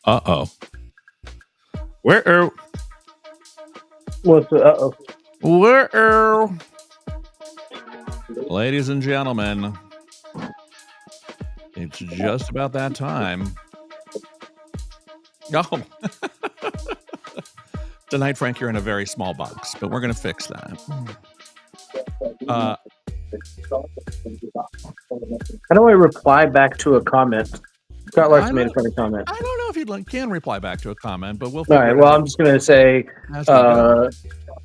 Uh-oh. Where? What's the uh-oh? Where? Ladies and gentlemen, it's just about that time. Oh. Tonight, Frank, you're in a very small box, but we're going to fix that. How do I reply back to a comment? Scott Larson made a funny comment. I don't know if you can reply back to a comment, but we'll All figure right, it well, out I'm just going to say as we go.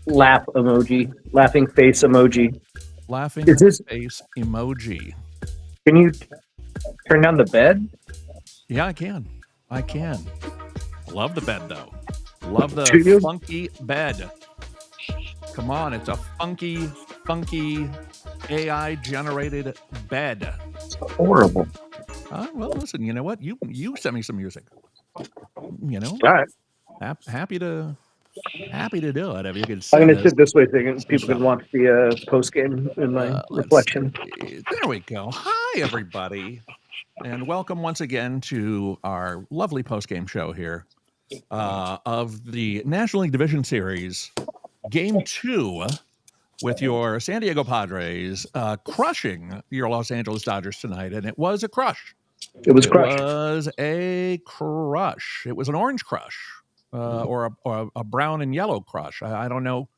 laugh emoji, laughing face emoji. Laughing Is this- face emoji. Can you turn down the bed? Yeah, I can. Love the bed, though. Love the Do you? funky bed. Come on, it's a funky AI-generated bed. It's horrible. Well, listen, you know what? You sent me some music. You know, All right. happy to do it. If you could I'm send going to us sit this way so people stuff. can watch the post game in my reflection. There we go. Hi, everybody, and welcome once again to our lovely post game show here of the National League Division Series, Game 2. With your San Diego Padres crushing your Los Angeles Dodgers tonight, and it was a crush. It was It was a crush. It was an orange crush, or a brown and yellow crush. I don't know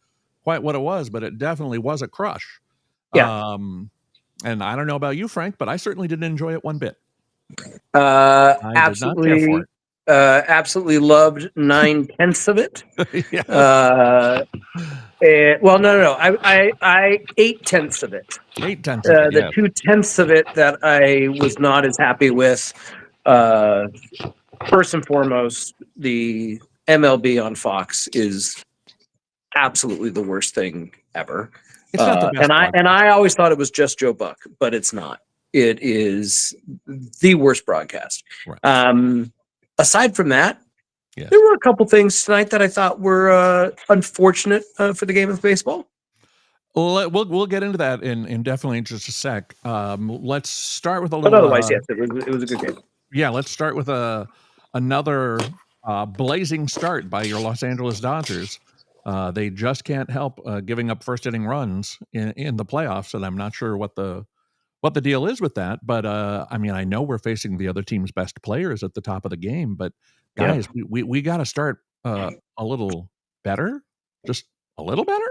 quite what it was, but it definitely was a crush. Yeah. And I don't know about you, Frank, but I certainly didn't enjoy it one bit. I did not care for it. Absolutely loved 9/10 of it. Yeah. Well, no. I 8/10 of it. 8/10 of it. The 2/10 of it that I was not as happy with. First and foremost, the MLB on Fox is absolutely the worst thing ever. It's not the best. And I always thought it was just Joe Buck, but it's not. It is the worst broadcast. Right. Aside from that, yes. There were a couple things tonight that I thought were unfortunate for the game of baseball. We'll get into that in definitely just a sec. Let's start with a little. But otherwise, yes, it was a good game. Yeah, let's start with another blazing start by your Los Angeles Dodgers. They just can't help giving up first inning runs in the playoffs, and I'm not sure what the deal is with that. But I mean, I know we're facing the other team's best players at the top of the game, but guys, we got to start a little better, just a little better,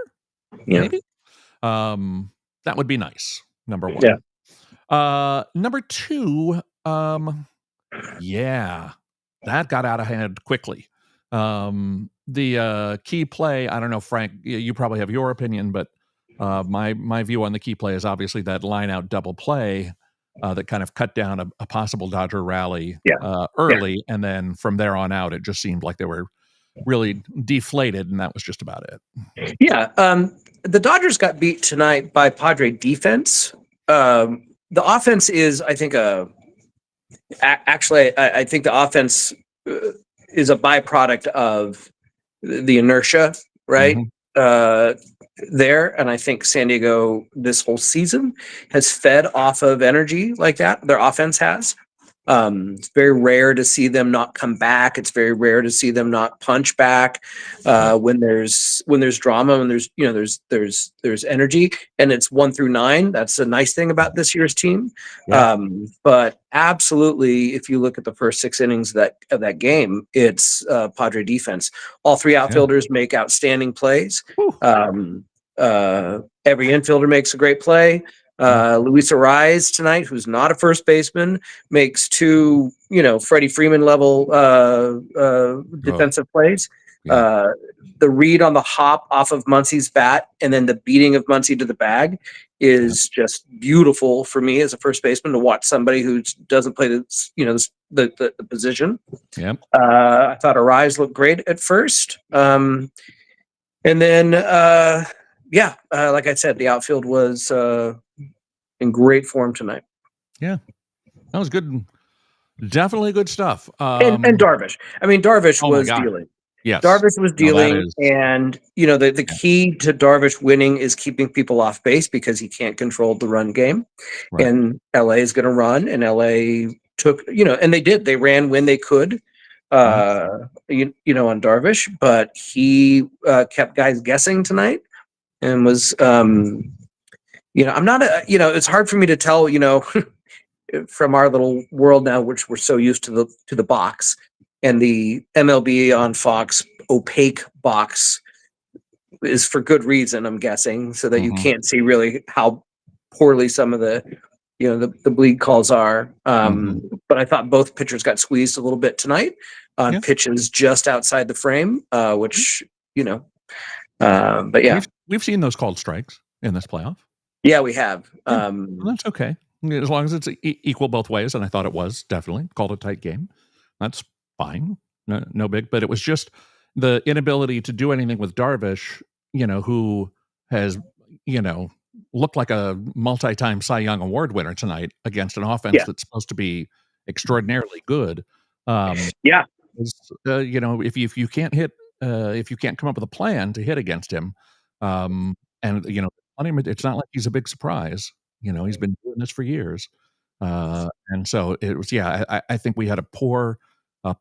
maybe. That would be nice. Number one. Yeah. Number two. Yeah, that got out of hand quickly. The key play, I don't know, Frank, you probably have your opinion, but my view on the key play is obviously that line out double play that kind of cut down a possible Dodger rally early. And then from there on out, it just seemed like they were really deflated, and that was just about it. Yeah. The Dodgers got beat tonight by Padre defense. The offense is, I think, I think the offense is a byproduct of the inertia, right? There. And I think San Diego this whole season has fed off of energy like that. Their offense has. It's very rare to see them not come back. It's very rare to see them not punch back when there's drama, when there's energy, and it's 1 through 9. That's a nice thing about this year's team. Yeah. But absolutely, if you look at the first 6 innings of that game, it's Padre defense. All 3 outfielders make outstanding plays. Every infielder makes a great play. Luis Ariz tonight, who's not a first baseman, makes 2, Freddie Freeman level defensive plays. The read on the hop off of Muncy's bat and then the beating of Muncy to the bag is just beautiful for me as a first baseman to watch somebody who doesn't play the position. Yep. I thought Ariz looked great at first. And then, like I said, the outfield was in great form tonight. Yeah, that was good. Definitely good stuff. And Darvish. I mean, Darvish was dealing. Yes. Darvish was dealing. And, the key to Darvish winning is keeping people off base because he can't control the run game. Right. And LA is going to run, and LA took, and they did. They ran when they could. on Darvish, but he kept guys guessing tonight and was, I'm not it's hard for me to tell, from our little world now, which we're so used to the box and the MLB on Fox opaque box is for good reason, I'm guessing, so that you can't see really how poorly some of the the bleed calls are. But I thought both pitchers got squeezed a little bit tonight on pitches just outside the frame, which but yeah, we've seen those called strikes in this playoff. Yeah, we have. Well, that's okay as long as it's equal both ways, and I thought it was definitely called a tight game. That's fine, no big. But it was just the inability to do anything with Darvish, who has looked like a multi-time Cy Young Award winner tonight against an offense that's supposed to be extraordinarily good. Yeah. If you can't hit, if you can't come up with a plan to hit against him, and it's not like he's a big surprise. He's been doing this for years, and so it was. Yeah, I think we had a poor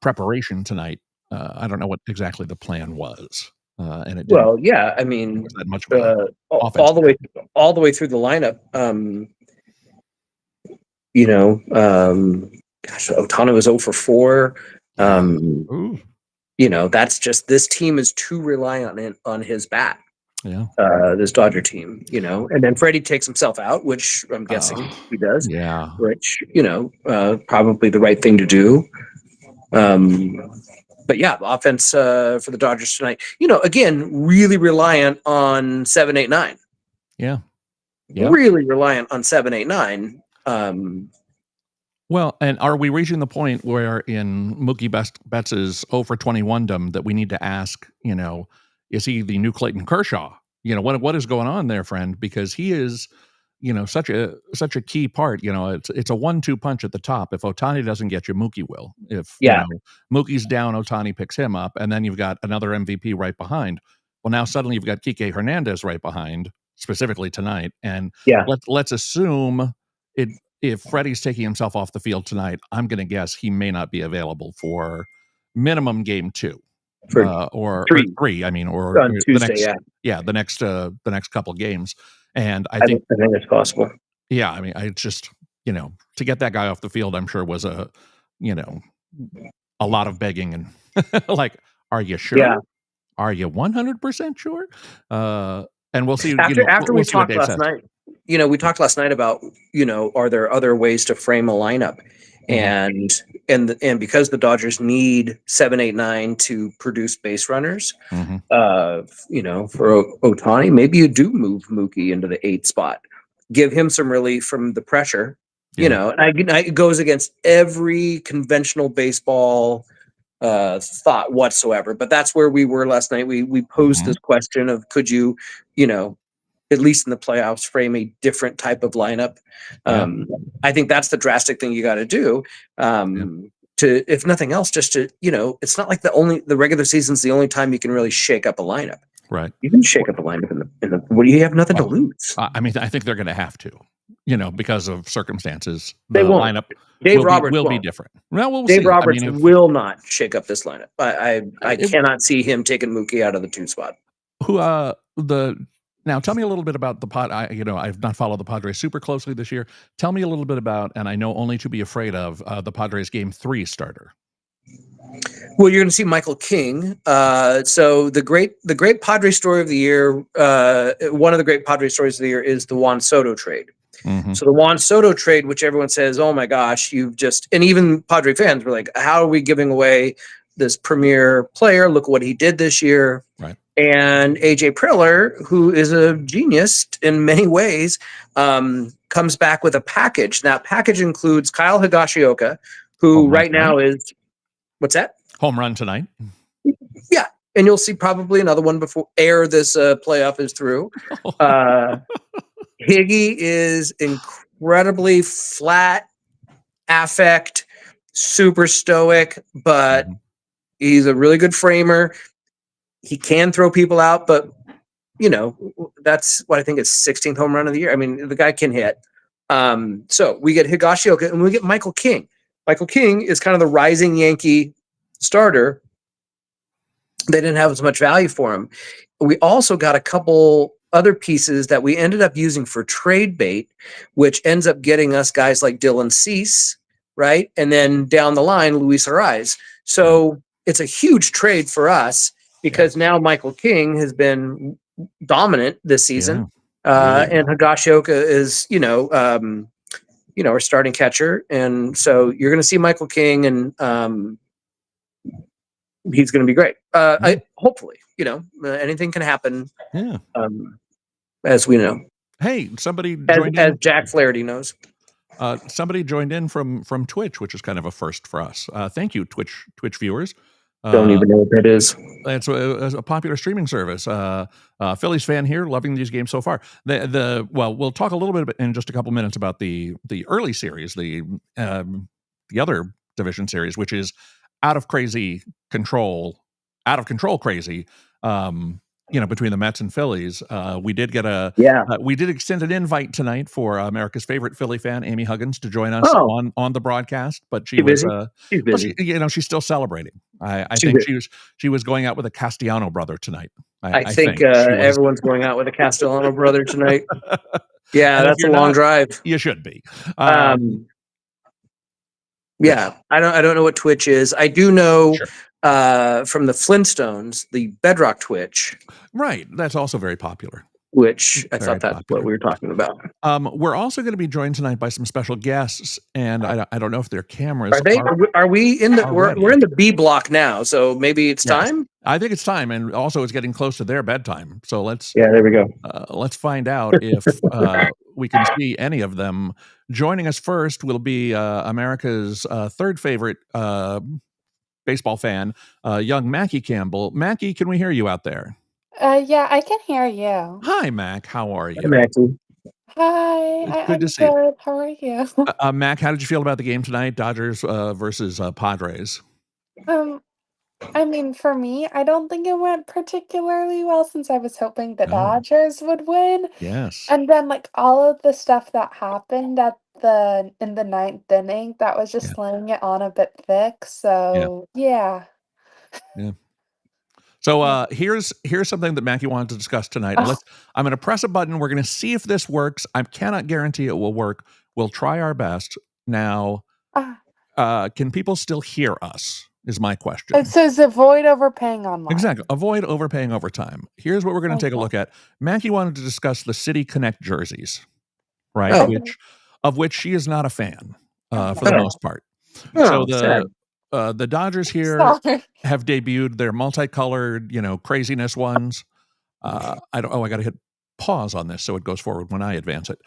preparation tonight. I don't know what exactly the plan was, and it didn't. Well, yeah, I mean, that much of all the way through the lineup. Gosh, Otani was 0 for 4. That's just, this team is too reliant on his bat. Yeah. This Dodger team, and then Freddie takes himself out, which I'm guessing he does. Yeah. Which, probably the right thing to do. But yeah, offense for the Dodgers tonight, again, really reliant on 7, 8, 9. Yeah. Really reliant on 7, 8, 9. Well, and are we reaching the point where in Mookie Betts' 0 for 21-dom that we need to ask, is he the new Clayton Kershaw? What is going on there, friend? Because he is, such a key part. It's a 1-2 punch at the top. If Otani doesn't get you, Mookie will. If Mookie's down, Otani picks him up, and then you've got another MVP right behind. Well, now suddenly you've got Kike Hernandez right behind, specifically tonight. And let's assume it. If Freddie's taking himself off the field tonight, I'm going to guess he may not be available for minimum game 2 or 3. I mean, or on Tuesday, the next couple games. And I think it's possible. Yeah, I mean, I just to get that guy off the field, I'm sure was a lot of begging and like, are you sure? Yeah. Are you 100% sure? And we'll see. After we talked last night. We talked last night about, are there other ways to frame a lineup? And because the Dodgers need 7, 8, 9 to produce base runners, for Otani, maybe you do move Mookie into the 8 spot, give him some relief from the pressure, and it goes against every conventional baseball thought whatsoever. But that's where we were last night. We posed this question of, could you, at least in the playoffs, frame a different type of lineup. I think that's the drastic thing you got to do. To, if nothing else, just to, it's not like the regular season's the only time you can really shake up a lineup. Right. You can shake up a lineup in the when you have nothing to lose. I mean, I think they're going to have to, because of circumstances. They won't. Lineup Dave Roberts will be different. Well, we'll Dave see. Roberts will not shake up this lineup. I cannot see him taking Mookie out of the 2 spot. Now, tell me a little bit about the I've not followed the Padres super closely this year. Tell me a little bit about, and I know only to be afraid of, the Padres Game 3 starter. Well, you're going to see Michael King. So the great Padres story of the year, one of the great Padres stories of the year is the Juan Soto trade. So the Juan Soto trade, which everyone says, oh my gosh, and even Padre fans were like, how are we giving away this premier player? Look what he did this year. Right. And AJ Preller, who is a genius in many ways, comes back with a package. That package includes Kyle Higashioka, who right now is, what's that? Home run tonight. Yeah. And you'll see probably another one before this playoff is through. Higgy is incredibly flat, affect, super stoic, but he's a really good framer. He can throw people out, but that's what I think is 16th home run of the year. I mean, the guy can hit. So we get Higashioka and we get Michael King. Michael King is kind of the rising Yankee starter, they didn't have as much value for him. We also got a couple other pieces that we ended up using for trade bait, which ends up getting us guys like Dylan Cease, right? And then down the line, Luis Ariz. So it's a huge trade for us because Yes. now Michael King has been dominant this Yeah. season. Really And good. Higashioka is, our starting catcher. And so you're going to see Michael King, and he's going to be great. Yeah. Hopefully, anything can happen, Yeah. as we know, Hey, somebody as joined as in. Jack Flaherty knows. Somebody joined in from Twitch, which is kind of a first for us. Thank you, Twitch viewers. Don't Uh, even know what that is. it's a popular streaming service. Phillies fan here, loving these games so far. We'll talk a little bit in just a couple minutes about the early series, the other division series, which is out of control crazy. Between the Mets and Phillies, we did get Yeah. we did extend an invite tonight for America's favorite Philly fan, Amy Huggins, to join us Oh, on the broadcast. But she she was, busy? She's well, busy. she's still celebrating. I She think did. she was going out with a Castellano brother tonight. I I think think she was. everyone's going out with a Castellano brother tonight. Yeah, And if that's a you're long not, drive. you should be. Um, Yes, yeah, I don't know what Twitch is. I do know sure. from the Flintstones, the Bedrock Twitch, Right. That's also very popular. which I Very thought that's what popular. we were talking about. We're also going to be joined tonight by some special guests, and I don't know if their cameras Are they? are Are we in the? We're ready. in the B block now, so maybe it's Yes, time. I think it's time, and also it's getting close to their bedtime. So Yeah, there we go. let's find out if we can see any of them. Joining us first will be America's third favorite baseball fan, young Mackie Campbell. Mackie, can we hear you out there? Yeah, I can hear you. Hi, Mac. How are Hi, you? Maxie. Hi, Good to I'm see you. good. How are you? Mac, how did you feel about the game tonight? Dodgers versus Padres. Um, I mean, for me, I don't think it went particularly well since I was hoping the Oh, Dodgers would win. yes. And then like all of the stuff that happened at the in the ninth inning, that was Yeah. just laying it on a bit thick. Yeah. So yeah. Yeah. So Yeah. here's something that Mackie wanted to discuss tonight. Oh, I'm going to press a button. We're going to see if this works. I cannot guarantee it will work. We'll try our best. Now, ah. can people still hear us? Is my It question. says avoid overpaying Exactly. online. Avoid overpaying overtime. Here's what we're going to take a Okay. look at. Mackie wanted to discuss the City Connect jerseys, right? Oh, Okay. Of which she is not a fan for the Okay. oh, most part. So oh, sad. the Dodgers here Sorry. have debuted their multicolored, craziness ones. I don't. Oh, I got to hit pause on this so it goes forward when I advance it.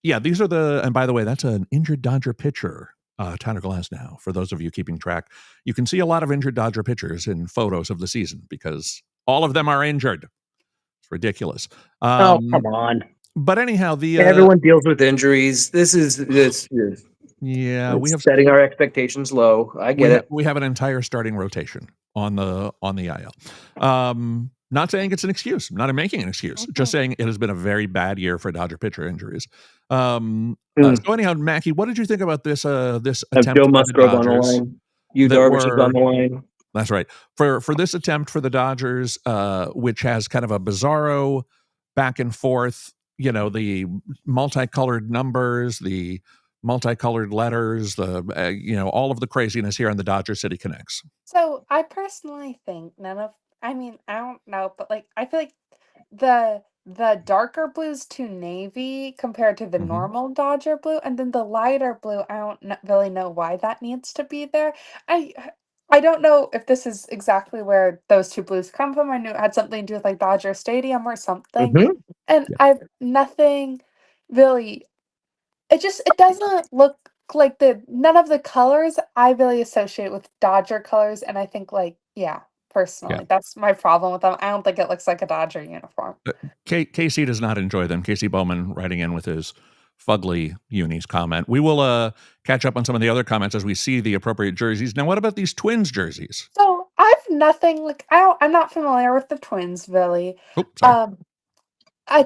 Yeah, these are and by the way, that's an injured Dodger pitcher. Tyler Glass now. For those of you keeping track, you can see a lot of injured Dodger pitchers in photos of the season because all of them are injured. It's ridiculous. Oh, come on. But anyhow, Everyone deals with injuries. This is yeah, it's setting our expectations low. I get it. we have an entire starting rotation on the IL. Not saying it's an excuse, not making an excuse, just Mhm. saying it has been a very bad year for Dodger pitcher injuries. Mm. So anyhow, Mackie, what did you think about this Have Joe attempt by the Musgrove on the Dodgers line. You that Darvish is on were the line. that's right. For this attempt for the Dodgers, which has kind of a bizarro back and forth, the multicolored numbers, the multicolored letters, all of the craziness here on the Dodger City Connects. So I personally think I mean, I don't know, but like I feel like the darker blue's too navy compared to the Hmm. normal Dodger blue, and then the lighter blue, I don't really know why that needs to be there. I I don't know if this is exactly where those two blues come from. I knew it had something to do with like Dodger Stadium or something. Hmm. And Yeah, I've nothing really it doesn't look like the none of the colors I really associate with Dodger colors, and I think, like, yeah, yeah. personally, that's my problem with them. I don't think it looks like a Dodger uniform. Casey does not enjoy them. Casey Bowman writing in with his fugly unis comment. We will catch up on some of the other comments as we see the appropriate jerseys. Now, what about these Twins jerseys? So, I've nothing like I'm not familiar with the Twins really. Oh, sorry. Um,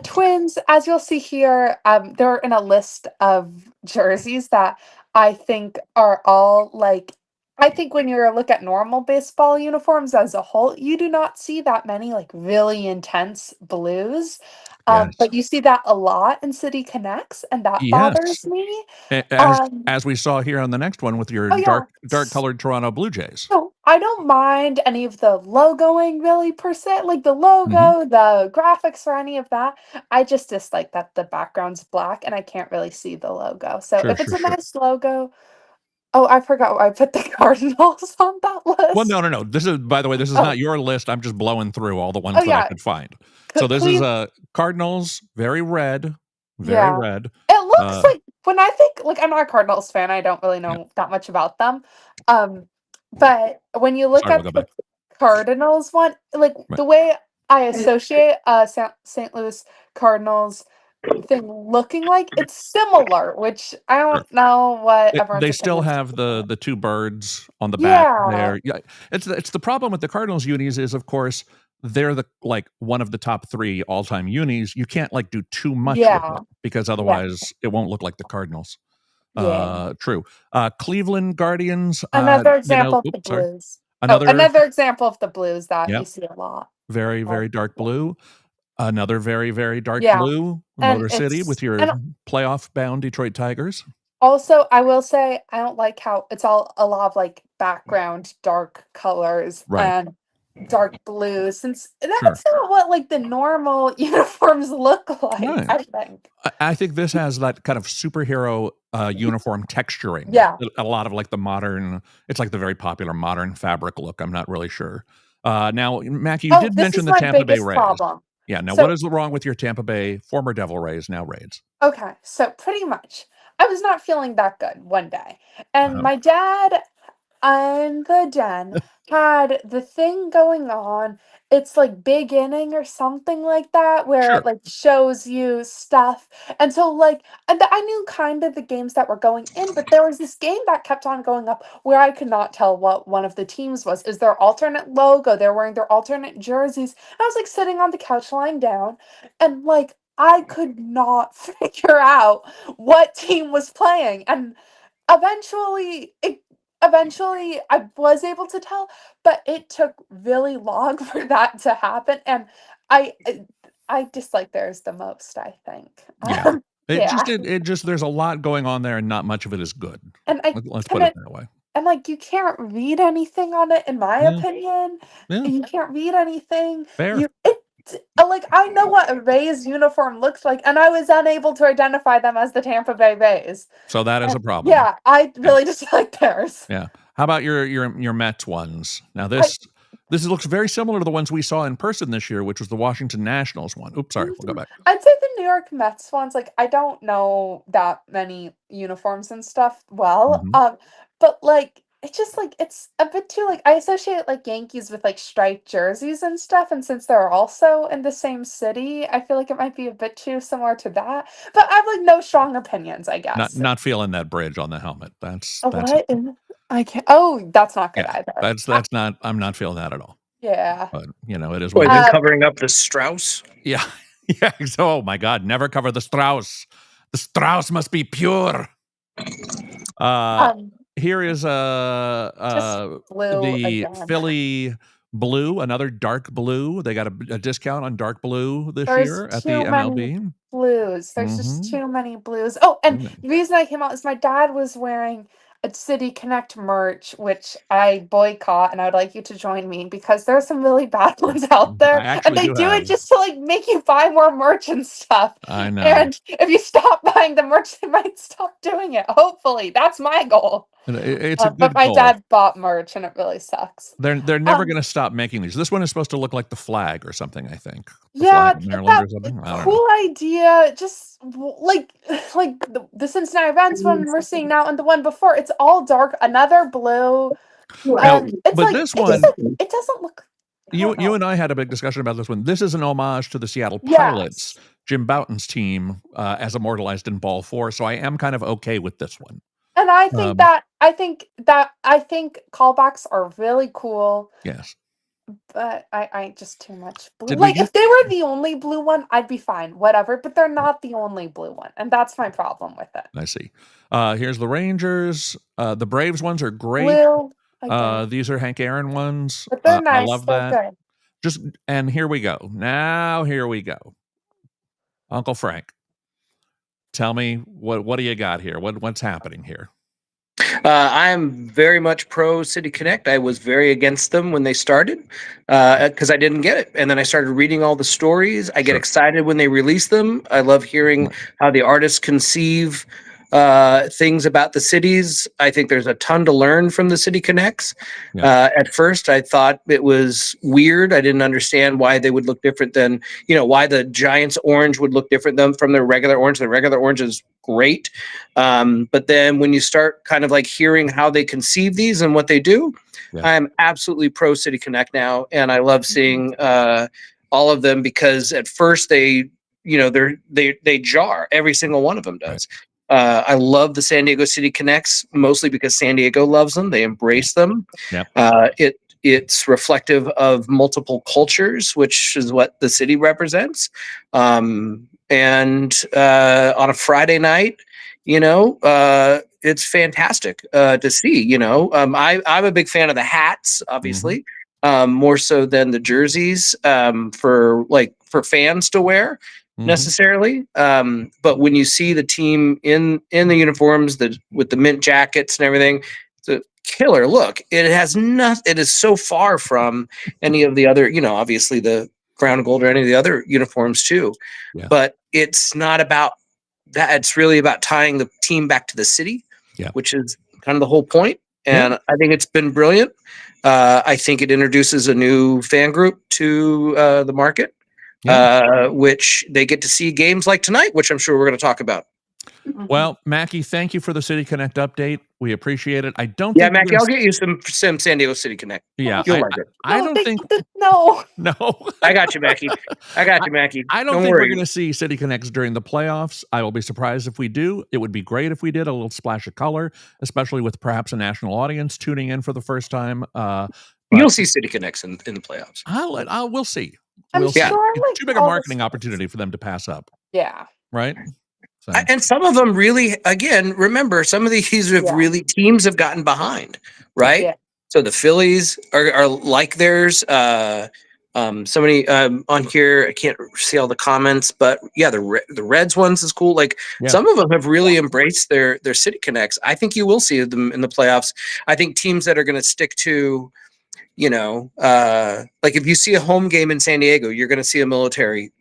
Twins, as you'll see here, they're in a list of jerseys that I think are all like I think when you look at normal baseball uniforms as a whole, you do not see that many like really intense blues. Yes. But you see that a lot in City Connects, and that Yes. bothers me. As Um, as we saw here on the next one with your oh yeah. dark colored Toronto Blue Jays. So I don't mind any of the logoing really per se, like the Mhm. logo, the graphics, or any of that. I just dislike that the background's black and I can't really see the logo. So Sure, if it's sure, a sure. nice logo, oh, I forgot why I put the Cardinals on that Well, list. no. This is, by the way, this is Oh, not your list. I'm just blowing through all the oh ones that I yeah, could find. So this is Cleve. Cardinals, very red, very Yeah, red. it looks Uh, like when I think like I'm not a Cardinals fan, I don't really yeah. know that much about them. Um, but when you look Sorry, we'll at go the back. Cardinals one, like Right. the way I associate St. Louis Cardinals thing looking like it's similar, which I Sure. don't know what everyone's They still opinions have are. the two birds on the back Yeah, there. Yeah, it's the problem with the Cardinals unis is, of course, they're the like one of the top 3 all-time unis. You can't like do too much with yeah, it because yeah, otherwise it won't look like the Cardinals. yeah. True. Cleveland Guardians, Another example of the oops, sorry. blues. Oh, Another, another example of the blues that you yep, see a lot. very, very dark blue. Another very, very dark Yeah, blue, and Motor City with it's your and playoff-bound Detroit Tigers. also, I will say I don't like how it's all a lot of like background dark colors Right. and dark blues, since Sure. that's not what like the normal uniforms look like, Right. I think. I think this has that kind of superhero uniform texturing. Yeah. A lot of like the modern, it's like the very popular modern fabric look. I'm not really sure. Now, Mackie, you Oh, did this mention is the my Tampa Bay biggest Rays. problem. Yeah. Now, what So, is wrong with your Tampa Bay former Devil Rays, now Raids? okay, so pretty much I was not feeling that good one day, and Uh-huh. my dad and the den had the thing going on. It's like Big Inning or something like that, where it Sure. like shows you stuff. And so like I knew kind of the games that were going in, but there was this game that kept on going up where I could not tell what one of the teams was. Is their alternate logo? They're wearing their alternate jerseys. And I was like sitting on the couch lying down and like I could not figure out what team was playing. And eventually it eventually I was able to tell, but it took really long for that to happen, and I dislike theirs the most, I think. Yeah. Yeah, It just, there's a lot going on there and not much of it is good. and I Let's put and it it that way. and, like, you can't read anything on it, in my Yeah. opinion. Yeah. You can't read anything. Fair. You it like, I know what a Rays uniform looks like, and I was unable to identify them as the Tampa Bay Rays. So that is a problem. Yeah, I Yeah. really dislike theirs. Yeah. How about your Mets ones? Now I this looks very similar to the ones we saw in person this year, which was the Washington Nationals one. Oops, sorry. We'll go Mhm. back. I'd say the New York Mets ones, like, I don't know that many uniforms and stuff well, Mhm. but, like, it's just, like, it's a bit too, like I associate, like, Yankees with, like, striped jerseys and stuff, and since they're also in the same city, I feel like it might be a bit too similar to that, but I have, like, no strong opinions, I guess. Not feeling that bridge on the helmet. That's What in I can't oh, that's not good yeah. either. That's not, I'm not feeling that at all. Yeah. But, it is what Boy, it then is. Um, covering up the Strauss. Yeah. Yeah. So, oh my God, never cover the Strauss. The Strauss must be pure. Uh um, Here is just blue the again. Philly blue, another dark blue. They got a discount on dark blue this There's year at the too many MLB. blues. There's just Mhm. too many blues. Oh, and Mm. the reason I came out is my dad was wearing a City Connect merch, which I boycott, and I would like you to join me because there are some really bad ones out I there, and actually they do do have. it just to like make you buy more merch and stuff. I know. And if you stop buying the merch, they might stop doing it. Hopefully, that's my goal. And it's a But good my goal. dad bought merch, and it really sucks. They're never Um, gonna stop making these. This one is supposed to look like the flag or something, I think. The flag Yeah, of Maryland that or something? I don't know. cool idea. Just like like the Cincinnati Reds one we're seeing now, and the one before, it's all dark. Another blue, Now, and it's but like this one, it doesn't look. I you don't know. and I had a big discussion about this one. This is an homage to the Seattle Pilots, Yes, Jim Bouton's team, as immortalized in Ball 4, so I am kind of okay with this one. and Um, I think callbacks are really cool, yes. but I just too much blue. Did we Like get if they were the only blue one, I'd be fine, whatever. But they're not the only blue one, and that's my problem with it. I see. Here's the Rangers. The Braves ones are great. Blue. like that. These are Hank Aaron ones. But they're I nice. love They're that. good. And here we go. Now here we go. Uncle Frank, tell me what do you got here? What's happening here? I'm very much pro City Connect. I was very against them when they started because I didn't get it. And then I started reading all the stories. I get Sure. excited when they release them. I love hearing Right. how the artists conceive things about the cities. I think there's a ton to learn from the City Connects. Yeah. At first, I thought it was weird. I didn't understand why they would look different than, why the Giants orange would look different than from their regular orange. The regular orange is great. But then when you start kind of like hearing how they conceive these and what they do, Yeah. I'm absolutely pro City Connect now. And I love seeing all of them because at first they jar. Every single one of them does. Right. I love the San Diego City Connects mostly because San Diego loves them. They embrace them. Yep. It's reflective of multiple cultures, which is what the city represents. And on a Friday night, it's fantastic to see. I'm a big fan of the hats, obviously, more so than the jerseys for fans to wear necessarily. But when you see the team in the uniforms, with the mint jackets and everything, it's a killer look. It has nothing. It is so far from any of the other, obviously the brown and gold or any of the other uniforms too. Yeah. But it's not about that. It's really about tying the team back to the city, which is kind of the whole point. And I think it's been brilliant. I think it introduces a new fan group to the market, which they get to see games like tonight, which I'm sure we're going to talk about. Well, Mackie, thank you for the City Connect update. We appreciate it. I don't Yeah, think Mackie, I'll get you some San Diego City Connect. Yeah, you'll like it. I don't think no. I got you, Mackie. I don't think we're going to see City Connects during the playoffs. I will be surprised if we do. It would be great if we did a little splash of color, especially with perhaps a national audience tuning in for the first time. You'll see City Connects in the playoffs. We'll see. I'm sure it's too big a marketing opportunity for them to pass up. Yeah. Right. So. And some of them really, again, remember, some of these have really teams have gotten behind, right? Yeah. So the Phillies are like theirs. Somebody on here, I can't see all the comments, but yeah, the Reds ones is cool. Like some of them have really embraced their City Connects. I think you will see them in the playoffs. I think teams that are going to stick to, like if you see a home game in San Diego, you're going to see a military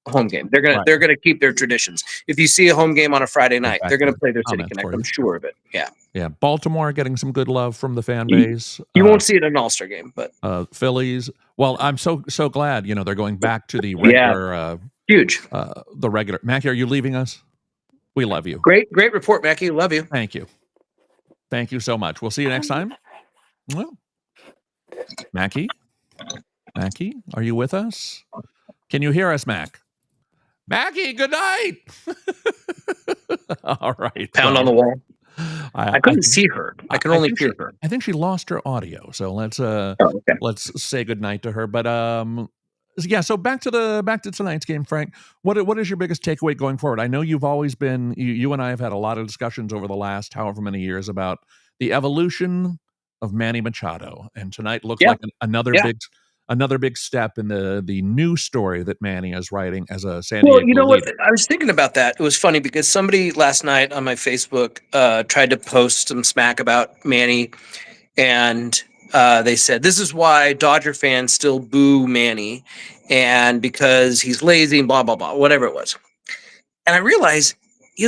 home game. They're gonna keep their traditions. If you see a home game on a Friday night, they're gonna play their City Connect. I'm sure of it. Yeah. Yeah. Baltimore getting some good love from the fan base. You won't see it in an All-Star game, but Phillies. Well, I'm so glad they're going back to the regular. Huge. The regular. Mackie, are you leaving us? We love you. Great report, Mackie. Love you. Thank you. Thank you so much. We'll see you next time. Well, Mackie, are you with us? Can you hear us, Mac? Mackie, good night. All right. Pound on the wall. I couldn't see her. I can only hear her. I think she lost her audio. So let's say good night to her. But so back to tonight's game, Frank. What is your biggest takeaway going forward? I know you've always been you and I have had a lot of discussions over the last however many years about the evolution of Manny Machado, and tonight looks like another big step in the new story that Manny is writing as a San Diego leader. What? I was thinking about that. It was funny because somebody last night on my Facebook tried to post some smack about Manny, and they said, this is why Dodger fans still boo Manny, and because he's lazy and blah, blah, blah, whatever it was. And I realized,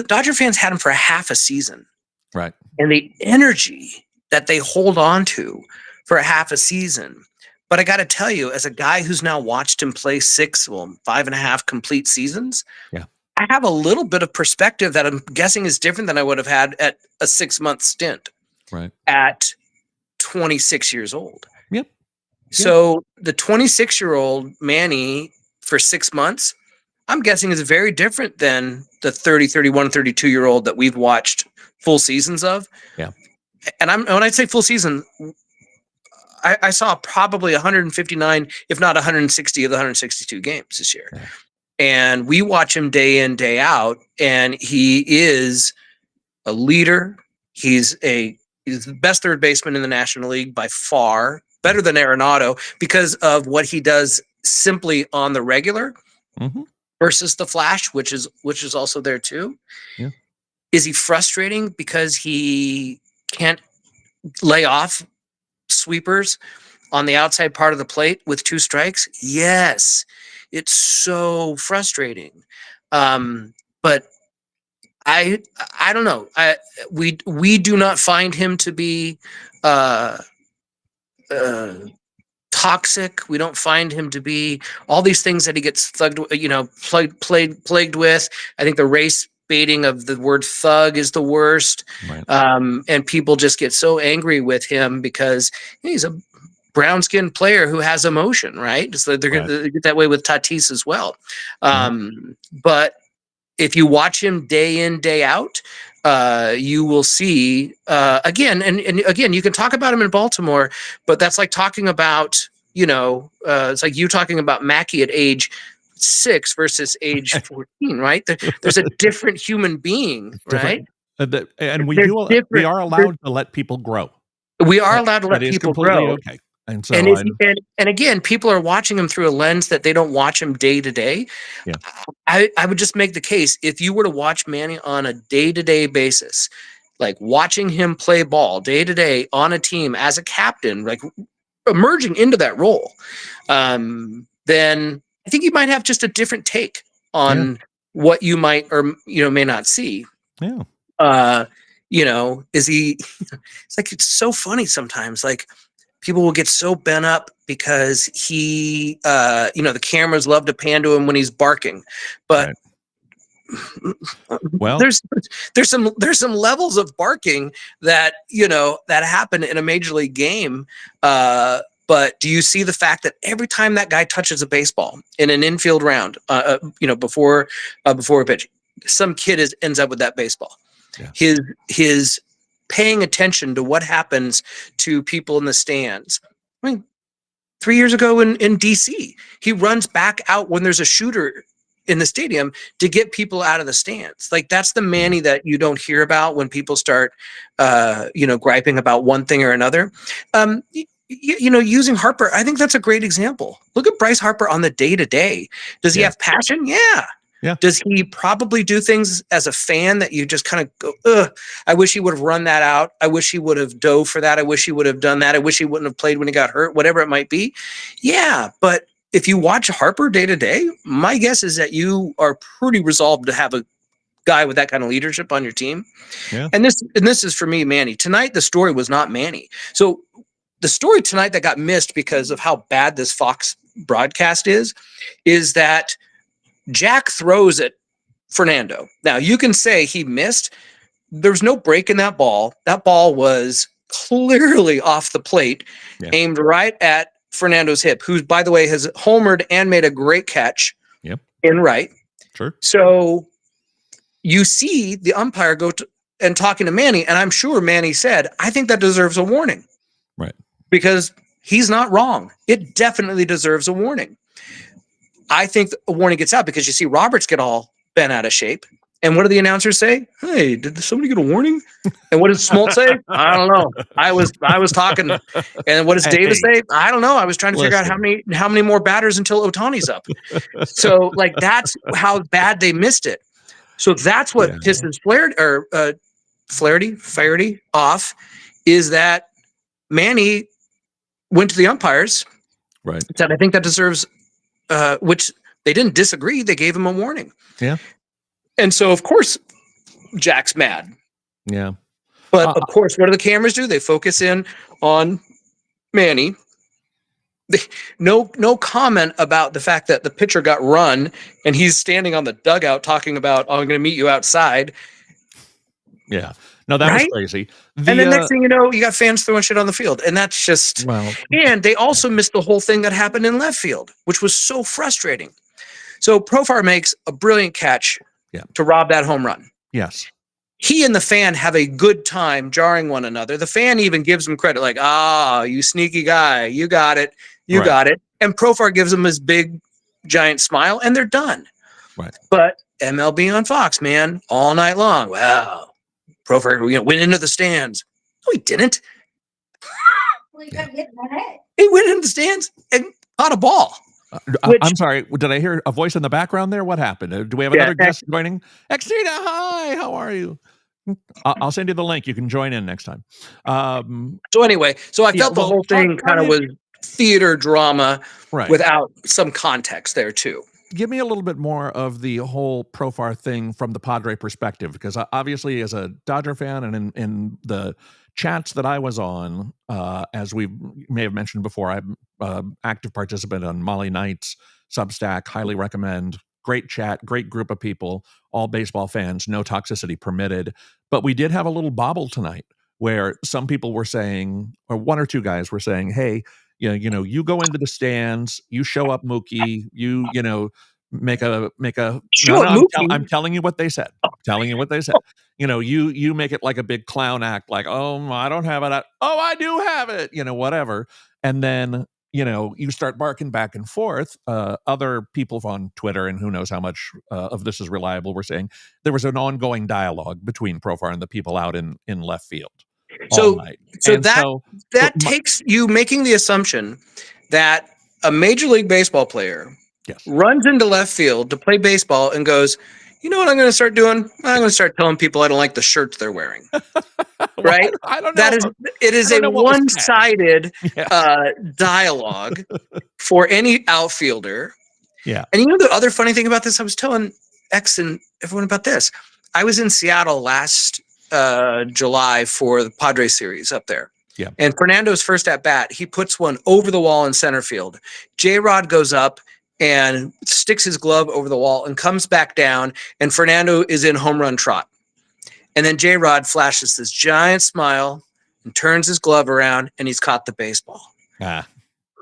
Dodger fans had him for a half a season. Right. And the energy that they hold on to for a half a season. But I got to tell you, as a guy who's now watched him play 5.5 complete seasons, I have a little bit of perspective that I'm guessing is different than I would have had at a 6-month stint at 26 years old. Yep. So the 26-year-old Manny for 6 months, I'm guessing is very different than the 30, 31, 32-year-old that we've watched full seasons of. Yeah. And when I say full season, I saw probably 159, if not 160 of the 162 games this year. Yeah. And we watch him day in, day out, and he is a leader. He's a He's the best third baseman in the National League by far, better than Arenado because of what he does simply on the regular versus the flash, which is also there too. Yeah. Is he frustrating because he can't lay off sweepers on the outside part of the plate with 2 strikes? Yes, it's so frustrating. But I don't know. We do not find him to be toxic. We don't find him to be all these things that he gets plagued with. I think the race baiting of the word thug is the worst. Right. And people just get so angry with him because he's a brown skinned player who has emotion, right? So they're going to get that way with Tatis as well. But if you watch him day in, day out, you will see again, and again, you can talk about him in Baltimore, but that's like talking about, it's like you talking about Mackey at age 6 versus age 14, right? There's a different human being, right? And we are allowed to let people grow. We are allowed to let people grow. Okay. And so, and again, people are watching him through a lens that they don't watch him day to day. Yeah. I would just make the case, if you were to watch Manny on a day-to-day basis, like watching him play ball day to day on a team as a captain, like emerging into that role, then I think you might have just a different take on what you might or may not see. Yeah. Is he? It's like, it's so funny sometimes. Like, people will get so bent up because he, the cameras love to pan to him when he's barking, but well, there's some levels of barking that that happen in a major league game. But do you see the fact that every time that guy touches a baseball in an infield round, before a pitch, some kid ends up with that baseball. Yeah. His paying attention to what happens to people in the stands. I mean, 3 years ago in DC, he runs back out when there's a shooter in the stadium to get people out of the stands. Like, that's the Manny that you don't hear about when people start, griping about one thing or another. Using Harper, I think that's a great example. Look at Bryce Harper on the day-to-day. Does he have passion? Yeah. Yeah. Does he probably do things as a fan that you just kind of go, ugh, I wish he would have run that out. I wish he would have dove for that. I wish he would have done that. I wish he wouldn't have played when he got hurt, whatever it might be. Yeah. But if you watch Harper day to day, my guess is that you are pretty resolved to have a guy with that kind of leadership on your team. Yeah. And this is for me, Manny. Tonight, the story was not Manny. So the story tonight that got missed because of how bad this Fox broadcast is that Jack throws at Fernando. Now, you can say he missed. There's no break in that ball. That ball was clearly off the plate, aimed right at Fernando's hip, who, by the way, has homered and made a great catch in right. Sure. So you see the umpire go and talking to Manny, and I'm sure Manny said, I think that deserves a warning. Right. Because he's not wrong. It definitely deserves a warning. I think a warning gets out because you see Roberts get all bent out of shape. And what do the announcers say? Hey, did somebody get a warning? And what does Smoltz say? I don't know. I was talking. And what does Davis say? I don't know. I was trying to figure out how many more batters until Ohtani's up. So, like, that's how bad they missed it. So that's what pisses Flaherty off, is that Manny went to the umpires. Right. Said, I think that deserves, which they didn't disagree. They gave him a warning. Yeah. And so, of course, Jack's mad. Yeah. But, of course, what do the cameras do? They focus in on Manny. No comment about the fact that the pitcher got run and he's standing on the dugout talking about, oh, I'm going to meet you outside. Yeah. No, that was crazy. And then next thing you know, you got fans throwing shit on the field. And that's just... And they also missed the whole thing that happened in left field, which was so frustrating. So Profar makes a brilliant catch to rob that home run. Yes. He and the fan have a good time jarring one another. The fan even gives him credit, like, you sneaky guy. You got it. You got it. And Profar gives him his big, giant smile, and they're done. Right. But MLB on Fox, man, all night long. Wow. Profar went into the stands. No, he didn't. Well, he got hit in the head. He went in the stands and caught a ball. I'm sorry. Did I hear a voice in the background there? What happened? Do we have another guest joining? Extina, hi. How are you? I'll send you the link. You can join in next time. So anyway, I felt the whole thing kind of was theater drama without some context there too. Give me a little bit more of the whole Profar thing from the Padre perspective, because obviously as a Dodger fan and in the chats that I was on, as we may have mentioned before, I'm an active participant on Molly Knight's Substack, highly recommend. Great chat, great group of people, all baseball fans, no toxicity permitted. But we did have a little bobble tonight where some people were saying, or one or two guys were saying, hey, you go into the stands, you show up Mookie, you make a I'm telling you what they said. You make it like a big clown act, like, oh, I don't have it. Oh, I do have it, whatever. And then, you start barking back and forth. Other people on Twitter, and who knows how much of this is reliable, were saying there was an ongoing dialogue between Profar and the people out in left field all night. So that takes you making the assumption that a Major League Baseball player runs into left field to play baseball and goes, you know what I'm going to start doing? I'm going to start telling people I don't like the shirts they're wearing. Right? I don't know. It is a one-sided dialogue for any outfielder. Yeah. And the other funny thing about this, I was telling X and everyone about this. I was in Seattle last July for the Padres series up there. Yeah. And Fernando's first at bat, he puts one over the wall in center field. J-Rod goes up and sticks his glove over the wall and comes back down, and Fernando is in home run trot. And then J-Rod flashes this giant smile and turns his glove around, and he's caught the baseball.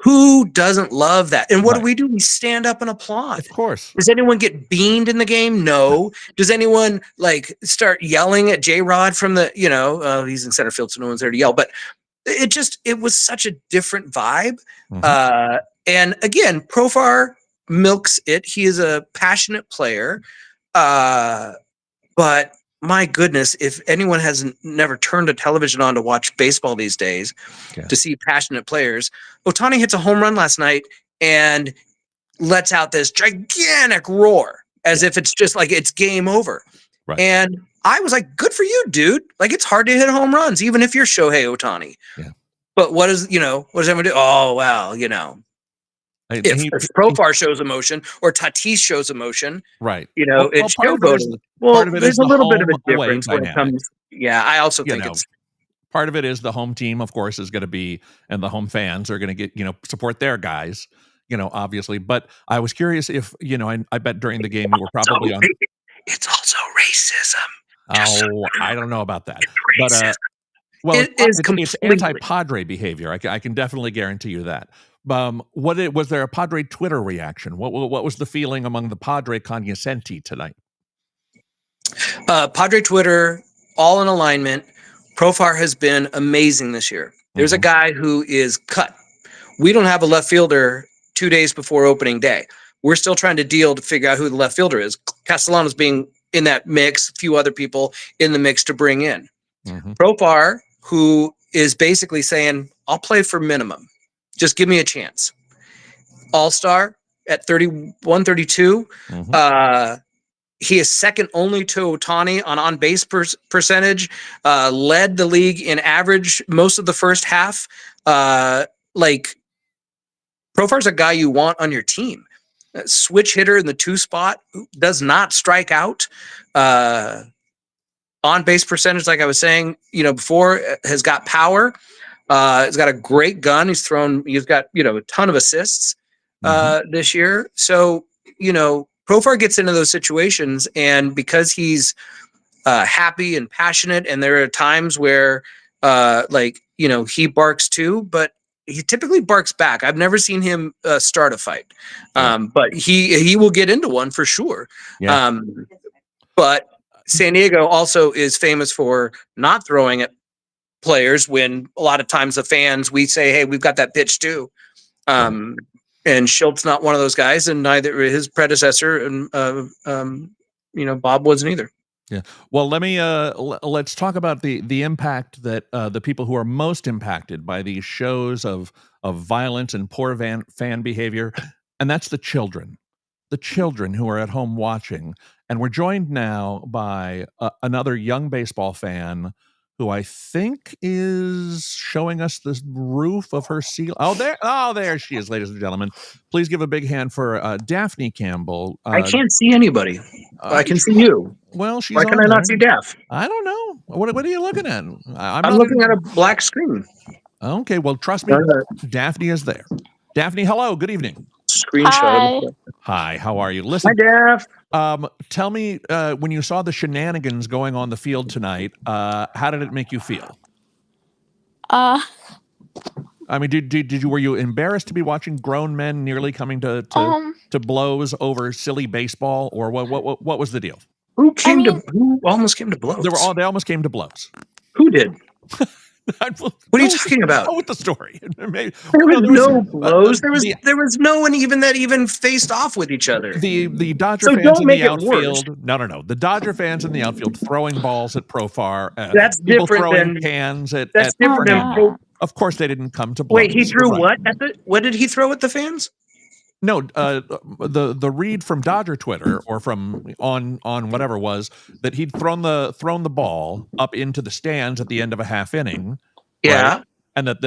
Who doesn't love that? And what do? We stand up and applaud. Of course. Does anyone get beamed in the game? No. Does anyone start yelling at J-Rod from the, he's in center field, so no one's there to yell. But it was such a different vibe. Mm-hmm. And again, Profar milks it. He is a passionate player. But my goodness, if anyone has never turned a television on to watch baseball these days to see passionate players, Ohtani hits a home run last night and lets out this gigantic roar as if it's just like it's game over. Right. And I was like, good for you, dude. Like, it's hard to hit home runs, even if you're Shohei Ohtani. Yeah. But what does everyone do? Oh, well, if Profar shows emotion or Tatis shows emotion, right? It's showboating. Well, there's a little bit of a difference when it comes. Yeah, I also think it's part of it is the home team, of course, is going to be, and the home fans are going to get support their guys, obviously. But I was curious if I bet during the game you were probably on. It's also racism. I don't know about that, but it's anti-Padre behavior. I can definitely guarantee you that. Was there a Padre Twitter reaction? What was the feeling among the Padre cognoscenti tonight? Padre Twitter, all in alignment. Profar has been amazing this year. There's a guy who is cut. We don't have a left fielder 2 days before opening day. We're still trying to figure out who the left fielder is. Castellanos being in that mix, a few other people in the mix to bring in. Mm-hmm. Profar, who is basically saying, I'll play for minimum. Just give me a chance. All-star at 31, 32. Mm-hmm. He is second only to Ohtani on base percentage, led the league in average most of the first half. Profar's a guy you want on your team. Switch hitter in the 2 spot, does not strike out. On base percentage, like I was saying, before, has got power. He's got a great gun. He's got, a ton of assists this year. So, Profar gets into those situations, and because he's happy and passionate, and there are times where he barks too, but he typically barks back. I've never seen him start a fight. But he will get into one for sure. Yeah. But San Diego also is famous for not throwing at players when a lot of times the fans, we say, hey, we've got that pitch too. And Schilt's not one of those guys, and neither his predecessor, and Bob wasn't either. Yeah. Well, let me let's talk about the impact that the people who are most impacted by these shows of violence and poor fan behavior, and that's the children. The children who are at home watching. And we're joined now by another young baseball fan who I think is showing us the roof of her seal. There she is, ladies and gentlemen. Please give a big hand for Daphne Campbell. I can't see anybody. I can see you. Well, she's Why can on I not there. see Daph? I don't know. What are you looking at? I'm looking at a black screen. Okay, well, trust me, Daphne is there. Daphne, hello. Good evening. Screenshot. Hi. How are you? Hi, Listen, Daph. tell me when you saw the shenanigans going on the field tonight, how did it make you feel? Uh, I mean, were you embarrassed to be watching grown men nearly coming to blows over silly baseball, or what was the deal? Who almost came to blows? They almost came to blows. Who did? What are you talking about? Go with the story. There was no blows. There was no one that even faced off with each other. The Dodger So fans don't in make the it worse. outfield. No. The Dodger fans in the outfield throwing balls at Profar. That's people different throwing than cans at. That's different than. Of course, they didn't come to blows. Wait, he threw Right. what? What did he throw at the fans? No, the read from Dodger Twitter or from on whatever was that he'd thrown the ball up into the stands at the end of a half inning. Yeah. Right? And that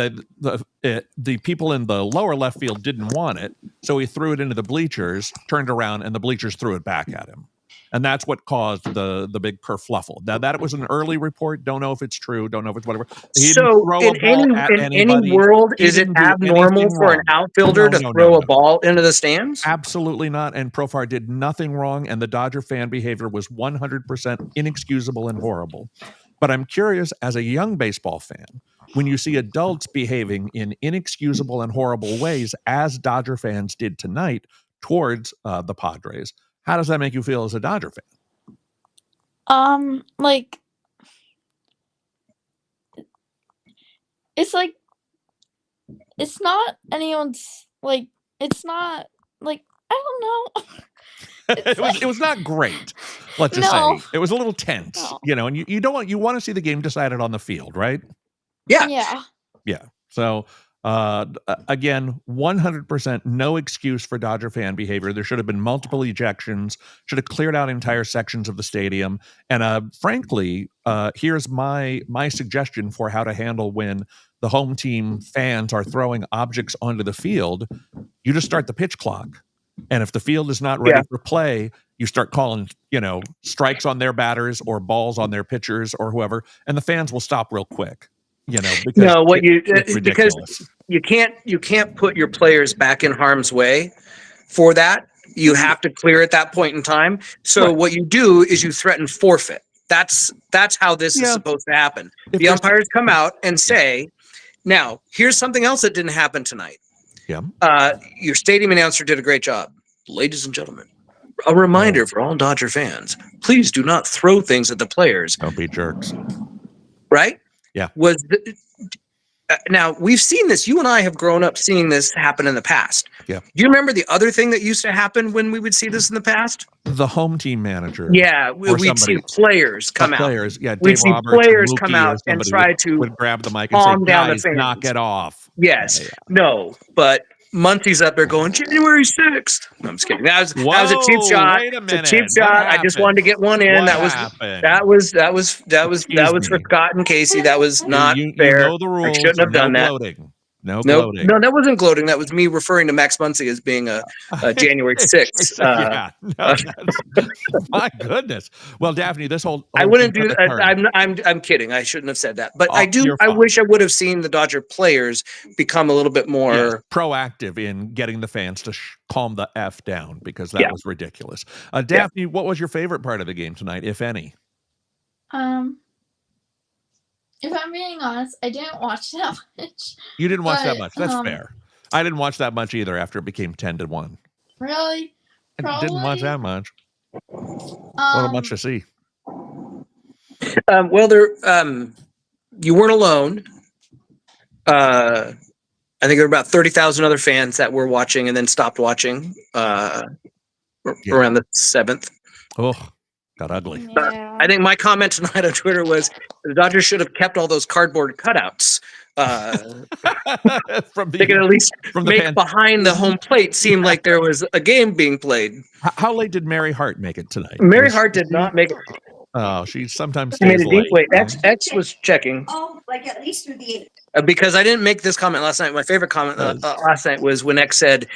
the people in the lower left field didn't want it, so he threw it into the bleachers, turned around, and the bleachers threw it back at him. And that's what caused the big kerfluffle. Now, that was an early report. Don't know if it's true. Don't know if it's whatever. So in any world, is it abnormal for an outfielder to throw a ball into the stands? Absolutely not. And Profar did nothing wrong, and the Dodger fan behavior was 100% inexcusable and horrible. But I'm curious, as a young baseball fan, when you see adults behaving in inexcusable and horrible ways, as Dodger fans did tonight towards the Padres, how does that make you feel as a Dodger fan? Like, it's like, it's not anyone's, like, it's not, like, I don't know. It was not great. Let's just say it was a little tense, and you want to see the game decided on the field, right? Yeah. So again, 100% no excuse for Dodger fan behavior. There should have been multiple ejections, should have cleared out entire sections of the stadium. And frankly, here's my suggestion for how to handle when the home team fans are throwing objects onto the field. You just start the pitch clock. And if the field is not ready for play, you start calling, strikes on their batters or balls on their pitchers or whoever, and the fans will stop real quick. Because you can't put your players back in harm's way for that. You have to clear at that point in time. So what you do is you threaten forfeit. That's how this is supposed to happen. The umpires come out and say, now, here's something else that didn't happen tonight. Yeah. Your stadium announcer did a great job. Ladies and gentlemen, a reminder for all Dodger fans, please do not throw things at the players. Don't be jerks. Right? Yeah. Now, we've seen this. You and I have grown up seeing this happen in the past. Yeah. Do you remember the other thing that used to happen when we would see this in the past? The home team manager. Yeah, we'd see players come out. Players, yeah. We'd see players come out and try to would grab the mic and say, guys, knock it off. Yes. No, but Muncy's up there going, January 6th. No, I'm just kidding. That was a cheap shot. Wait a minute. It's a cheap shot. I just wanted to get one in. That was for Scott and Casey. That was not fair. You know the rules. I shouldn't have done that. No gloating. No, that wasn't gloating. That was me referring to Max Muncy as being a January 6th. My goodness. Well, Daphne, this whole I wouldn't do that. I'm kidding. I shouldn't have said that. But I wish I would have seen the Dodger players become a little bit more proactive in getting the fans to calm the F down, because that was ridiculous. Daphne, what was your favorite part of the game tonight, if any? If I'm being honest, I didn't watch that much. You didn't watch that much. That's fair. I didn't watch that much either after it became 10-1. Really? I didn't watch that much. What much to see? You weren't alone. I think there were about 30,000 other fans that were watching and then stopped watching around the 7th. Oh, got ugly. Yeah. I think my comment tonight on Twitter was the Dodgers should have kept all those cardboard cutouts. From They could the at least from the make pan. behind the home plate seem like there was a game being played. How late did Mary Hart make it tonight? Mary Hart did not make it. Oh, she sometimes She made stays a deep late. wait. you know? X was checking. Oh, like at least through the 8th. Because I didn't make this comment last night. My favorite comment last night was when X said,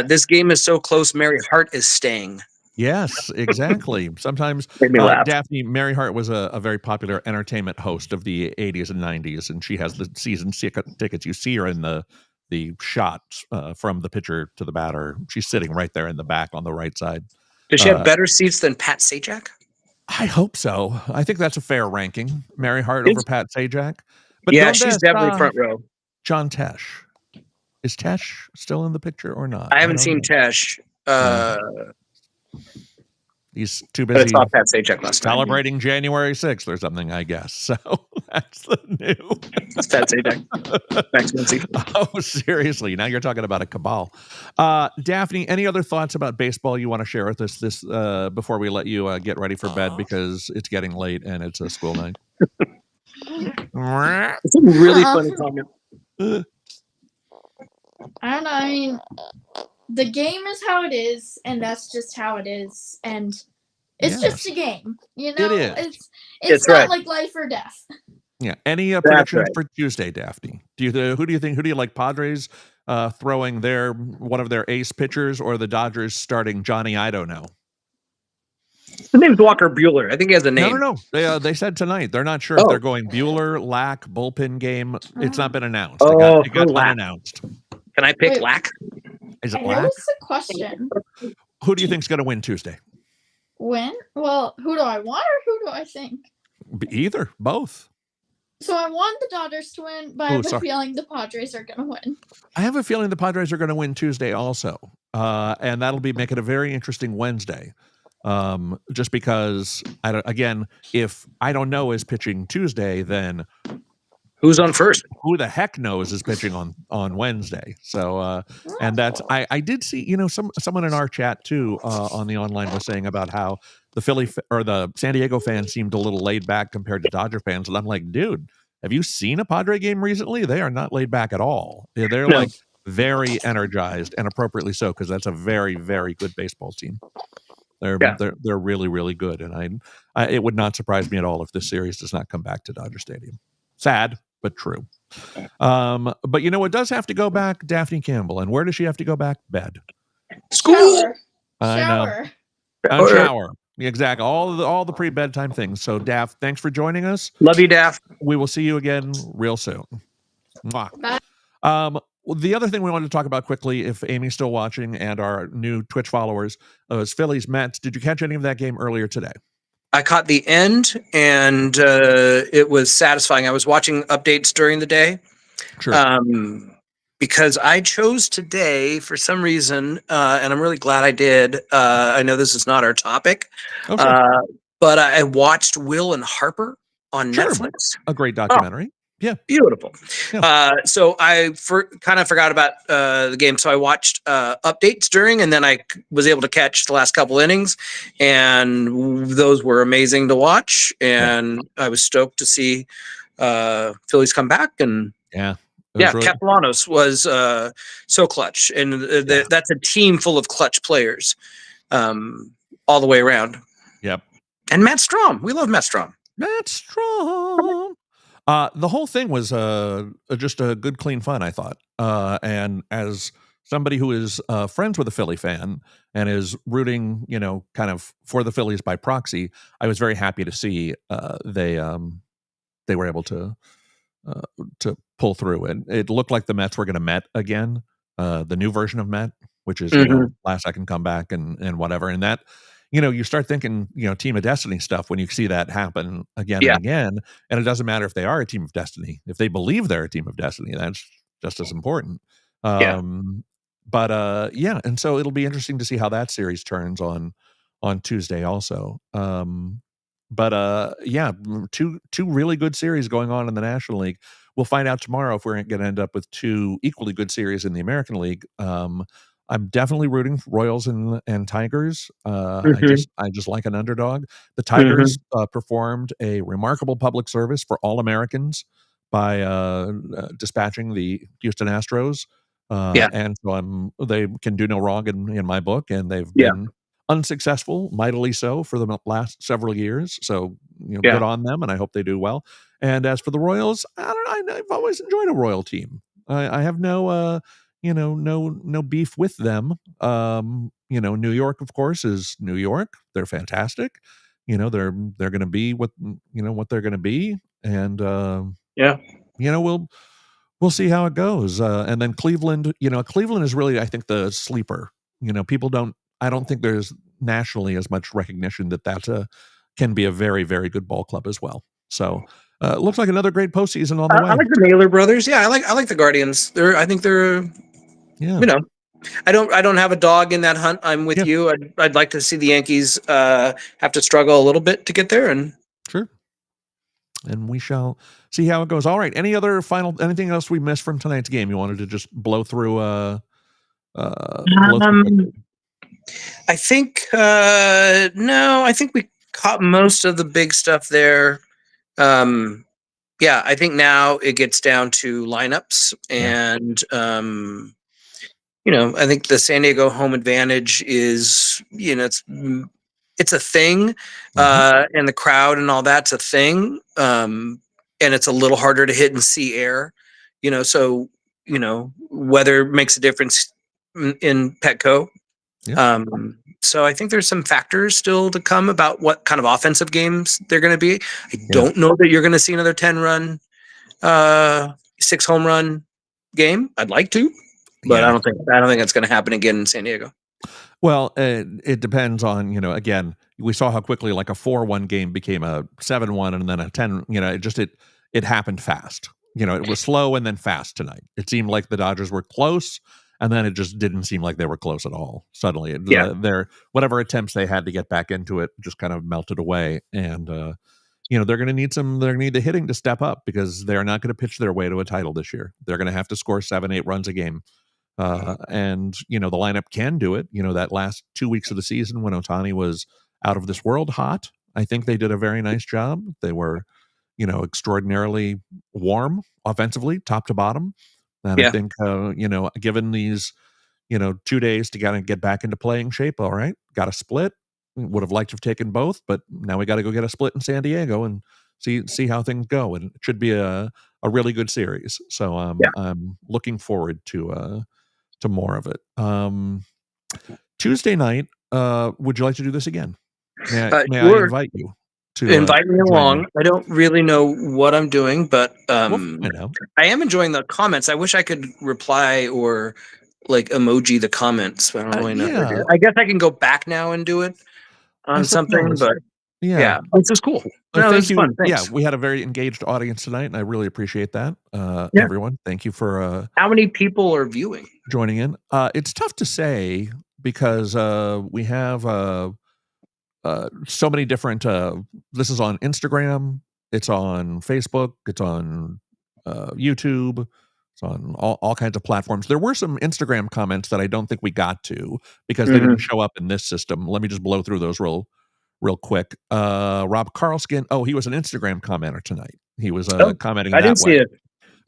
"This game is so close, Mary Hart is staying." Yes, exactly. Sometimes Made me laugh. Daphne, Mary Hart was a very popular entertainment host of the 80s and 90s, and she has the season tickets. You see her in the shots from the pitcher to the batter. She's sitting right there in the back on the right side. Does she have better seats than Pat Sajak? I hope so. I think that's a fair ranking. Mary Hart over Pat Sajak. But Yeah, she's definitely front row. John Tesh. Is Tesh still in the picture or not? I haven't seen Tesh. He's too But I busy saw Pat Sajak last night. celebrating January 6th or something, I guess. So that's the new. It's Pat Sajak. Thanks, Lindsay. Oh, seriously. Now you're talking about a cabal. Daphne, any other thoughts about baseball you want to share with us this before we let you get ready for bed because it's getting late and it's a school night? It's a really funny comment. I don't know. I mean, the game is how it is, and that's just how it is, and it's just a game. You know, It is. It's not like life or death. Yeah. Any predictions right. for Tuesday, Daphne? Who do you like? Padres throwing one of their ace pitchers, or the Dodgers starting Johnny I don't know? The name's Walker Buehler. I think he has a name. No. They said tonight they're not sure if they're going Buehler, Lack, bullpen game. It's not been announced. It got unannounced. Can I pick Lack? Is it What Lack? was the question? Who do you think's going to win Tuesday? When? Well, who do I want or who do I think? Either, both. So I want the Dodgers to win, but I have a feeling the Padres are going to win. I have a feeling the Padres are going to win Tuesday also. And that'll make it a very interesting Wednesday. Just because, if I don't know is pitching Tuesday, then who's on first? Who the heck knows is pitching on Wednesday? So, and that's I did see someone in our chat too on the online was saying about how the Philly or the San Diego fans seemed a little laid back compared to Dodger fans, and I'm like, dude, have you seen a Padre game recently? They are not laid back at all. They're like very energized, and appropriately so, because that's a very, very good baseball team. They're really, really good, and it would not surprise me at all if this series does not come back to Dodger Stadium. Sad, but true. But it does have to go back, Daphne Campbell. And where does she have to go back? Bed. School. Shower. Shower. Exactly. All the pre-bedtime things. So, Daph, thanks for joining us. Love you, Daph. We will see you again real soon. Mwah. Bye. The other thing we wanted to talk about quickly, if Amy's still watching and our new Twitch followers, is Phillies Mets. Did you catch any of that game earlier today? I caught the end, and it was satisfying. I was watching updates during the day. Sure. Because I chose today for some reason, and I'm really glad I did. I know this is not our topic, but I watched Will and Harper on Netflix. A great documentary. Yeah. Beautiful. Yeah. So I kind of forgot about the game. So I watched updates during, and then I was able to catch the last couple innings, and those were amazing to watch. And I was stoked to see Phillies come back. And Castellanos was so clutch. And that's a team full of clutch players all the way around. Yep. And Matt Strom. We love Matt Strom. Matt Strom. The whole thing was just a good, clean fun, I thought. And as somebody who is friends with a Philly fan and is rooting, kind of for the Phillies by proxy, I was very happy to see they were able to pull through. And it looked like the Mets were going to Met again, the new version of Met, which is last second comeback and whatever. And that. You start thinking, team of destiny stuff when you see that happen again and again. And it doesn't matter if they are a team of destiny. If they believe they're a team of destiny, that's just as important. And so it'll be interesting to see how that series turns on Tuesday also. Two really good series going on in the National League. We'll find out tomorrow if we're going to end up with two equally good series in the American League. I'm definitely rooting for Royals and Tigers. Mhm. I just like an underdog. The Mhm. Tigers performed a remarkable public service for all Americans by dispatching the Houston Astros, Yeah. and so they can do no wrong in my book, and they've Yeah. been unsuccessful, mightily so, for the last several years. So good Yeah. on them, and I hope they do well. And as for the Royals, I don't know. I've always enjoyed a Royal team. I have no no beef with them. New York, of course, is New York. They're fantastic. They're going to be what they're going to be, and Yeah. we'll see how it goes. And then Cleveland, Cleveland is really, I think, the sleeper. People don't. I don't think there's nationally as much recognition that can be a very, very good ball club as well. So it looks like another great postseason on the I way. like the Naylor brothers. Yeah, I like the Guardians. I think they're Yeah, I don't have a dog in that hunt. I'm with yeah, you. I'd like to see the Yankees have to struggle a little bit to get there. And sure. And we shall see how it goes. All right. Anything else we missed from tonight's game? You wanted to just blow through blow through quickly? I think no, I think we caught most of the big stuff there. Yeah, I think now it gets down to lineups, Yeah. and I think the San Diego home advantage is, it's a thing, and the crowd and all that's a thing, and it's a little harder to hit and see air, so weather makes a difference in Petco. Yeah. So I think there's some factors still to come about what kind of offensive games they're going to be. I Yeah. don't know that you're going to see another 10-run, 6 home run game. I'd like to, but Yeah. I don't think that's going to happen again in San Diego. Well, it depends on, again, we saw how quickly like a 4-1 game became a 7-1 and then a 10, it happened fast. It was slow and then fast tonight. It seemed like the Dodgers were close, and then it just didn't seem like they were close at all. Suddenly, Yeah. their whatever attempts they had to get back into it just kind of melted away. And they're going to need the hitting to step up, because they're not going to pitch their way to a title this year. They're going to have to score 7-8 runs a game. And the lineup can do it. That last 2 weeks of the season when Ohtani was out of this world hot, I think they did a very nice job. They were, extraordinarily warm offensively, top to bottom. And I Yeah. think, given these, 2 days to kind of get back into playing shape, all right, got a split. Would have liked to have taken both, but now we got to go get a split in San Diego and see how things go. And it should be a really good series. So Yeah. I'm looking forward to more of it. Tuesday night, would you like to do this again? May I Sure. invite you to Invite me join along. me? I don't really know what I'm doing, but We'll find out. I am enjoying the comments. I wish I could reply or like emoji the comments, but I don't really know how to do Yeah, it. I guess I can go back now and do it I on something, suppose. but Yeah. yeah, this is cool. No, this Thank is you. fun. Yeah, Thanks. we had a very engaged audience tonight, and I really appreciate that. Yeah. Everyone, thank you for How many people are viewing? joining in. It's tough to say because we have so many different. This is on Instagram. It's on Facebook. It's on YouTube. It's on all kinds of platforms. There were some Instagram comments that I don't think we got to because they didn't show up in this system. Let me just blow through those real quick. Rob Carlskin. Oh, he was an Instagram commenter tonight. He was commenting I that didn't see way. it.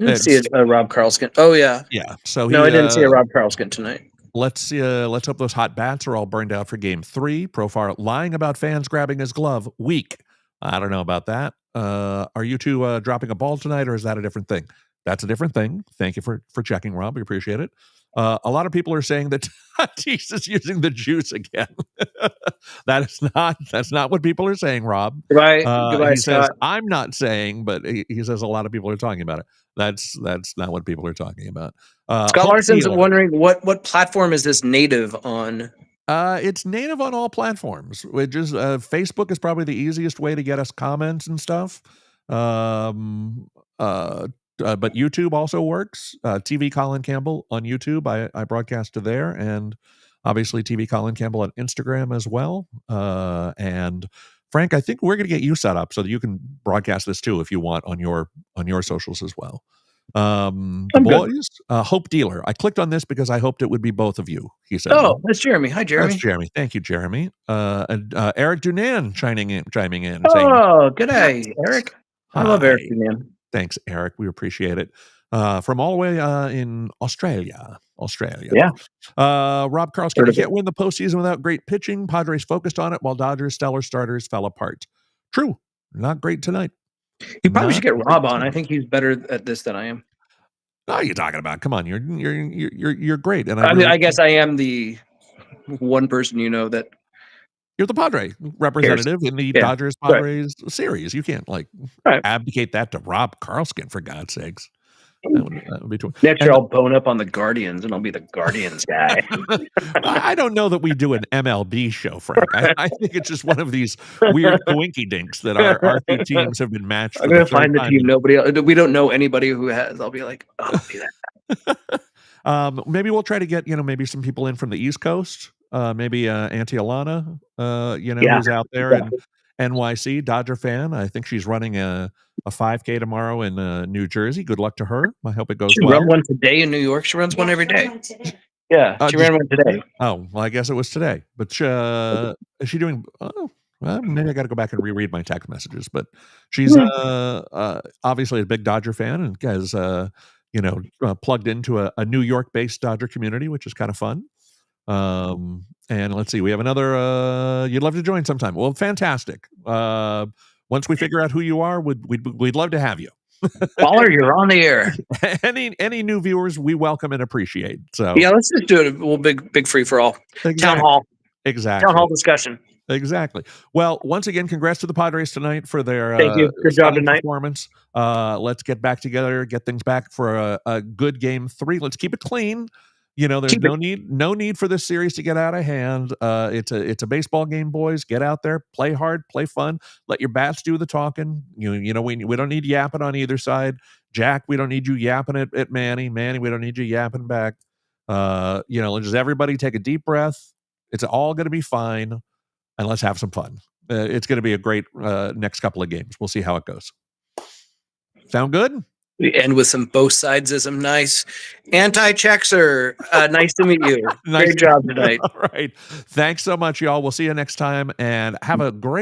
I didn't see it. Rob Carlskin. Oh yeah. Yeah. So No, I didn't see a Rob Carlskin tonight. Let's hope those hot bats are all burned out for Game 3. Profar lying about fans grabbing his glove. Weak. I don't know about that. Are you two dropping a ball tonight, or is that a different thing? That's a different thing. Thank you for checking, Rob. We appreciate it. A lot of people are saying that Tatis is using the juice again. That's not what people are saying, Rob. Goodbye, He Scott. says, I'm not saying, but he says a lot of people are talking about it. That's not what people are talking about. Scott Hulk Larson's Healer. wondering what platform is this native on? It's native on all platforms, which is Facebook is probably the easiest way to get us comments and stuff. But YouTube also works. TV Colin Campbell on YouTube. I broadcast to there, and obviously TV Colin Campbell on Instagram as well. And Frank, I think we're going to get you set up so that you can broadcast this too if you want on your socials as well. The I'm good. boys, Hope Dealer. I clicked on this because I hoped it would be both of you. He said, Oh, that's Jeremy. Hi, Jeremy. That's Jeremy. Thank you, Jeremy. And Eric Dunan chiming in, saying, Oh, good day, Eric. I love Eric, "Hi." man. Thanks, Eric. We appreciate it. From all the way in Australia. Yeah. Rob Carlskin, Heard you of it. can't win the postseason without great pitching. Padres focused on it while Dodgers' stellar starters fell apart. True. Not great tonight. You probably should get Not Rob great on. I tonight. think he's better at this than I am. What are you talking about? Come on, you're great. And I mean, I guess I am the one person that you're the Padre representative in the Yeah, Dodgers Padres series. You can't Right. abdicate that to Rob Carlskin, for God's sakes. That would be too. Next year I'll bone up on the Guardians and I'll be the Guardians guy. I don't know that we do an MLB show, Frank. I think it's just one of these weird coinky dinks that our two teams have been matched. I'm For gonna the third find the time. team nobody else. We don't know anybody who has. I'll be like, oh, I'll be that. Maybe we'll try to get maybe some people in from the East Coast. Maybe Auntie Alana, who's out there in NYC, Dodger fan. I think she's running a 5K tomorrow in New Jersey. Good luck to her. I hope it goes She well. ran one today in New York. She runs one every day. Yeah, she ran one today. Oh, well, I guess it was today. But is she doing? Oh, well, maybe I got to go back and reread my text messages. But she's obviously a big Dodger fan and has plugged into a New York-based Dodger community, which is kind of fun. And let's see, we have another. You'd love to join sometime. Well, fantastic. Once we figure out who you are, we'd love to have you. Caller, you're on the air. Any new viewers, we welcome and appreciate. So yeah, let's just do it. A little big free for all. Exactly. Town hall. Exactly. Town hall discussion. Exactly. Well, once again, congrats to the Padres tonight for their Thank you. Good job tonight. Performance. Let's get back together, get things back for a good game 3. Let's keep it clean. There's no need for this series to get out of hand. It's a baseball game, boys. Get out there, play hard, play fun. Let your bats do the talking. We don't need yapping on either side. Jack, we don't need you yapping at Manny. Manny, we don't need you yapping back. Just everybody take a deep breath. It's all going to be fine, and let's have some fun. It's going to be a great next couple of games. We'll see how it goes. Sound good? We end with some both sidesism. Nice. Anti-Chexer. Nice to meet you. Great job tonight. All right. Thanks so much, y'all. We'll see you next time, and have a great